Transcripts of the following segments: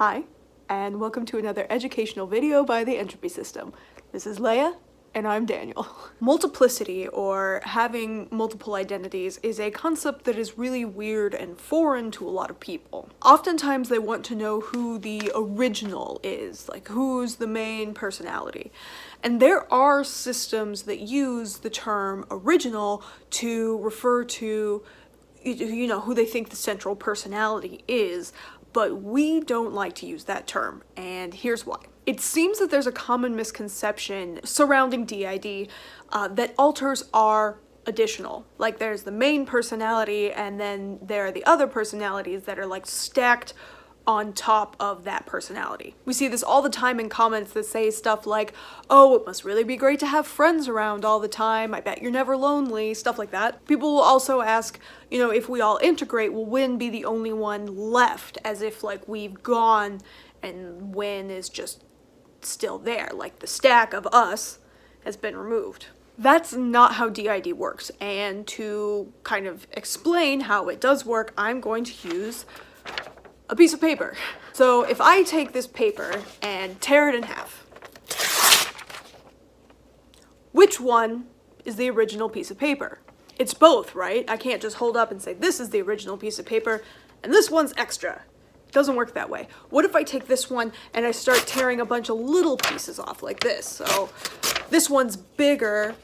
Hi, and welcome to another educational video by the Entropy system. This is Leia, and I'm Daniel. Multiplicity, or having multiple identities, is a concept that is really weird and foreign to a lot of people. Oftentimes they want to know who the original is, like who's the main personality. And there are systems that use the term original to refer to, you know, who they think the central personality is, but we don't like to use that term, and here's why. It seems that there's a common misconception surrounding DID that alters are additional. Like there's the main personality, and then there are the other personalities that are like stacked on top of that personality. We see this all the time in comments that say stuff like, oh, it must really be great to have friends around all the time, I bet you're never lonely, stuff like that. People will also ask, you know, if we all integrate, will Win be the only one left? As if like we've gone and Win is just still there, like the stack of us has been removed. That's not how DID works, and to kind of explain how it does work, I'm going to use a piece of paper. So if I take this paper and tear it in half, which one is the original piece of paper? It's both, right? I can't just hold up and say this is the original piece of paper and this one's extra. It doesn't work that way. What if I take this one and I start tearing a bunch of little pieces off like this? So this one's bigger,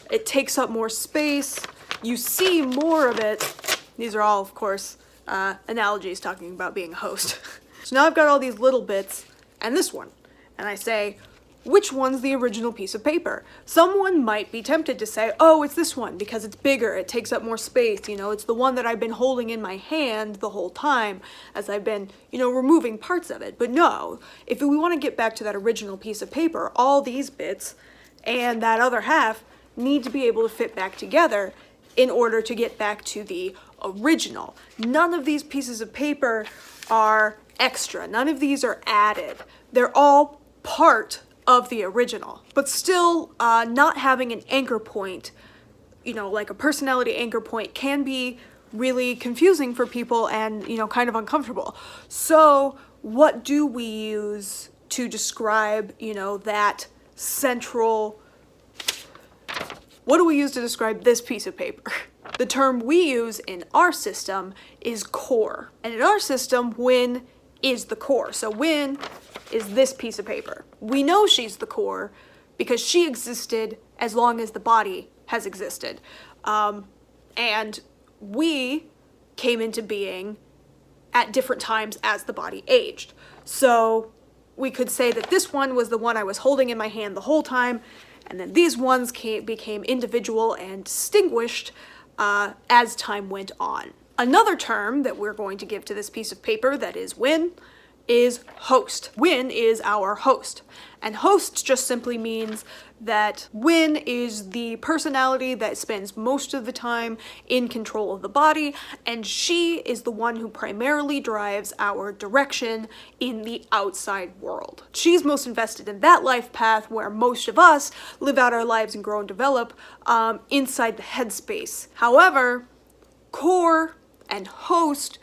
it takes up more space, you see more of it. These are all, of course, analogies talking about being a host. So now I've got all these little bits and this one, and I say, which one's the original piece of paper? Someone might be tempted to say, oh, it's this one because it's bigger, it takes up more space, you know, it's the one that I've been holding in my hand the whole time as I've been, you know, removing parts of it. But no, if we want to get back to that original piece of paper, all these bits and that other half need to be able to fit back together in order to get back to the original. None of these pieces of paper are extra. None of these are added. They're all part of the original. But still, not having an anchor point, you know, like a personality anchor point, can be really confusing for people and, you know, kind of uncomfortable. So what do we use to describe, you know, that central... What do we use to describe this piece of paper? The term we use in our system is core. And in our system, Win is the core. So Win is this piece of paper. We know she's the core because she existed as long as the body has existed. And we came into being at different times as the body aged. So we could say that this one was the one I was holding in my hand the whole time, and then these ones became individual and distinguished as time went on. Another term that we're going to give to this piece of paper that is Win is host. Win is our host. And host just simply means that Win is the personality that spends most of the time in control of the body, and she is the one who primarily drives our direction in the outside world. She's most invested in that life path where most of us live out our lives and grow and develop inside the headspace. However, core and host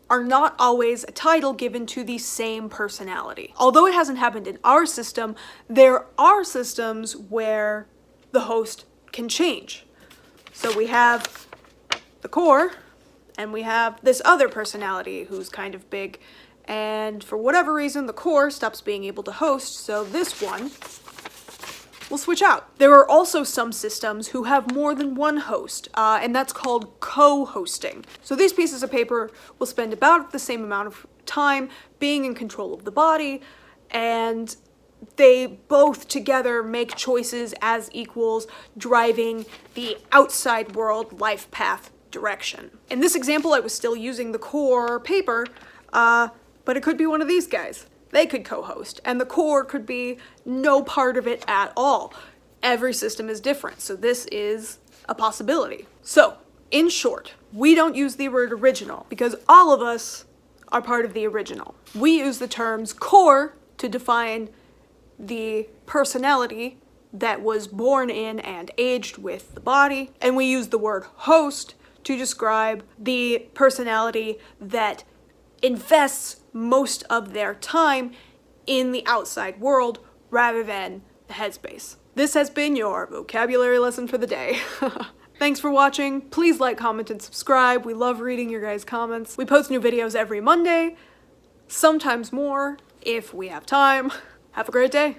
are not always a title given to the same personality. Although it hasn't happened in our system, there are systems where the host can change. So we have the core, and we have this other personality who's kind of big, and for whatever reason, the core stops being able to host, so this one will switch out. There are also some systems who have more than one host, and that's called co-hosting. So these pieces of paper will spend about the same amount of time being in control of the body, and they both together make choices as equals, driving the outside world life path direction. In this example, I was still using the core paper, but it could be one of these guys. They could co-host, and the core could be no part of it at all. Every system is different, so this is a possibility. So, in short, we don't use the word original because all of us are part of the original. We use the terms core to define the personality that was born in and aged with the body, and we use the word host to describe the personality that invests most of their time in the outside world rather than the headspace. This has been your vocabulary lesson for the day. Thanks for watching. Please like, comment, and subscribe. We love reading your guys' comments. We post new videos every Monday, sometimes more if we have time. Have a great day.